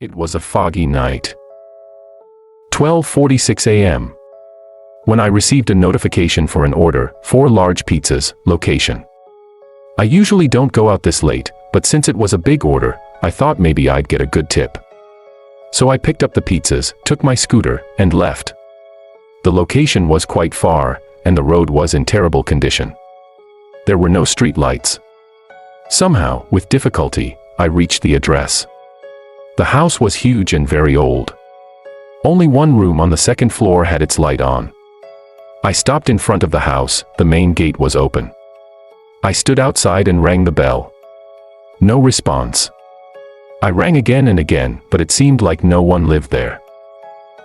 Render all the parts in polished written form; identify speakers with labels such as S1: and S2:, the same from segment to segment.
S1: It was a foggy night. 12:46 a.m. when I received a notification for an order, 4 large pizzas, location. I usually don't go out this late, but since it was a big order, I thought maybe I'd get a good tip. So I picked up the pizzas, took my scooter, and left. The location was quite far, and the road was in terrible condition. There were no street lights. Somehow, with difficulty, I reached the address. The house was huge and very old. Only one room on the second floor had its light on. I stopped in front of the house, the main gate was open. I stood outside and rang the bell. No response. I rang again and again, but it seemed like no one lived there.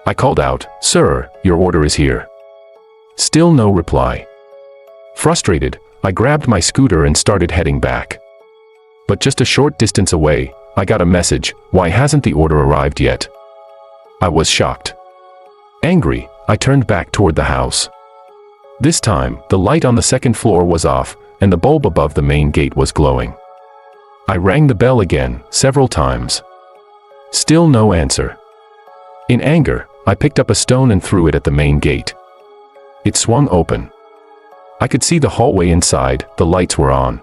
S1: I called out, "Sir, your order is here." Still no reply. Frustrated, I grabbed my scooter and started heading back. But just a short distance away, I got a message, "Why hasn't the order arrived yet?" I was shocked. Angry, I turned back toward the house. This time, the light on the second floor was off, and the bulb above the main gate was glowing. I rang the bell again, several times. Still no answer. In anger, I picked up a stone and threw it at the main gate. It swung open. I could see the hallway inside, the lights were on.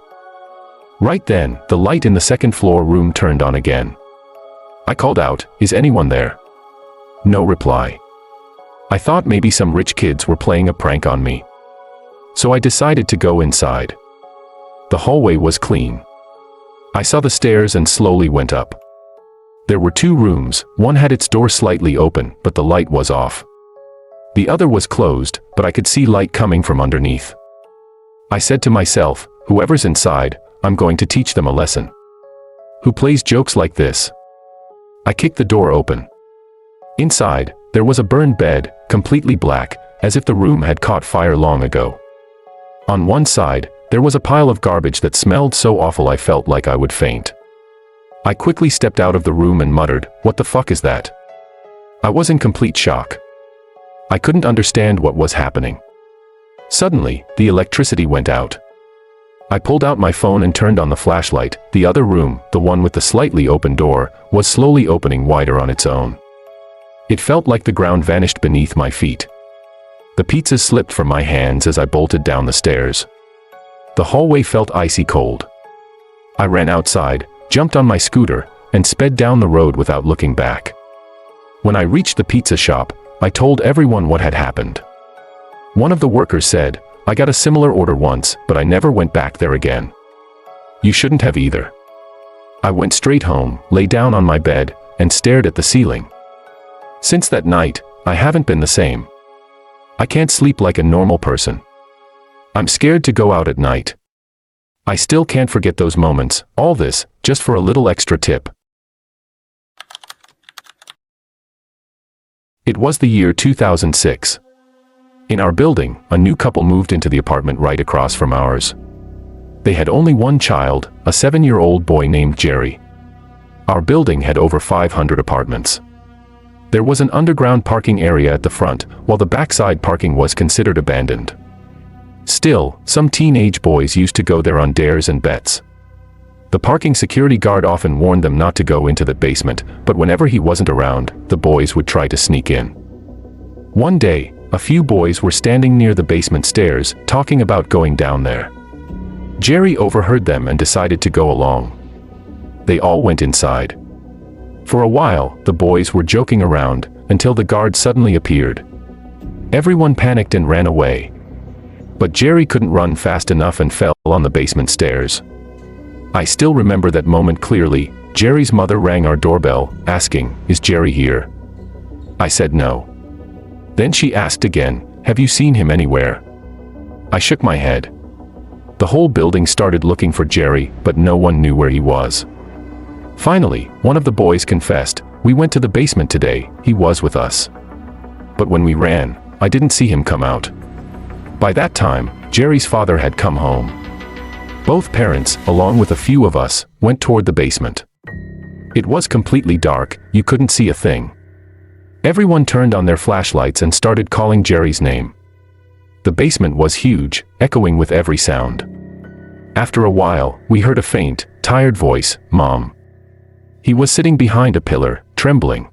S1: Right then, the light in the second floor room turned on again. I called out, "Is anyone there?" No reply. I thought maybe some rich kids were playing a prank on me. So I decided to go inside. The hallway was clean. I saw the stairs and slowly went up. There were 2 rooms, one had its door slightly open, but the light was off. The other was closed, but I could see light coming from underneath. I said to myself, "Whoever's inside, I'm going to teach them a lesson. Who plays jokes like this?" I kicked the door open. Inside, there was a burned bed, completely black, as if the room had caught fire long ago. On one side, there was a pile of garbage that smelled so awful I felt like I would faint. I quickly stepped out of the room and muttered, "What the fuck is that?" I was in complete shock. I couldn't understand what was happening. Suddenly, the electricity went out. I pulled out my phone and turned on the flashlight. The other room, the one with the slightly open door, was slowly opening wider on its own. It felt like the ground vanished beneath my feet. The pizzas slipped from my hands as I bolted down the stairs. The hallway felt icy cold. I ran outside, jumped on my scooter, and sped down the road without looking back. When I reached the pizza shop, I told everyone what had happened. One of the workers said, "I got a similar order once, but I never went back there again." You shouldn't have either. I went straight home, lay down on my bed, and stared at the ceiling. Since that night, I haven't been the same. I can't sleep like a normal person. I'm scared to go out at night. I still can't forget those moments, all this, just for a little extra tip. It was the year 2006. In our building, a new couple moved into the apartment right across from ours. They had only one child, a 7-year-old boy named Jerry. Our building had over 500 apartments. There was an underground parking area at the front, while the backside parking was considered abandoned. Still, some teenage boys used to go there on dares and bets. The parking security guard often warned them not to go into the basement, but whenever he wasn't around, the boys would try to sneak in. One day, a few boys were standing near the basement stairs, talking about going down there. Jerry overheard them and decided to go along. They all went inside. For a while, the boys were joking around, until the guard suddenly appeared. Everyone panicked and ran away. But Jerry couldn't run fast enough and fell on the basement stairs. I still remember that moment clearly. Jerry's mother rang our doorbell, asking, "Is Jerry here?" I said no. Then she asked again, "Have you seen him anywhere?" I shook my head. The whole building started looking for Jerry, but no one knew where he was. Finally, one of the boys confessed, "We went to the basement today, he was with us. But when we ran, I didn't see him come out." By that time, Jerry's father had come home. Both parents, along with a few of us, went toward the basement. It was completely dark, you couldn't see a thing. Everyone turned on their flashlights and started calling Jerry's name. The basement was huge, echoing with every sound. After a while, we heard a faint, tired voice, "Mom." He was sitting behind a pillar, trembling.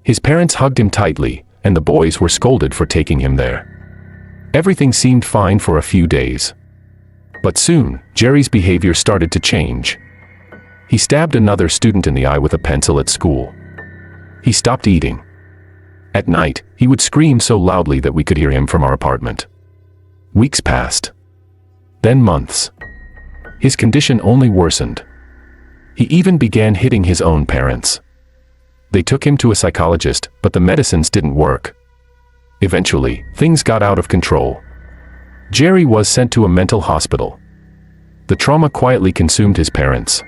S1: His parents hugged him tightly, and the boys were scolded for taking him there. Everything seemed fine for a few days. But soon, Jerry's behavior started to change. He stabbed another student in the eye with a pencil at school. He stopped eating. At night, he would scream so loudly that we could hear him from our apartment. Weeks passed. Then months. His condition only worsened. He even began hitting his own parents. They took him to a psychologist, but the medicines didn't work. Eventually, things got out of control. Jerry was sent to a mental hospital. The trauma quietly consumed his parents.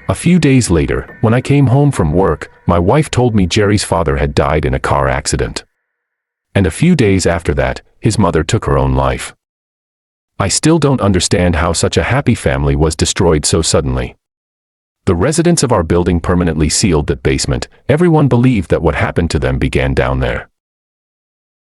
S1: A few days later, when I came home from work, my wife told me Jerry's father had died in a car accident. And a few days after that, his mother took her own life. I still don't understand how such a happy family was destroyed so suddenly. The residents of our building permanently sealed that basement. Everyone believed that what happened to them began down there.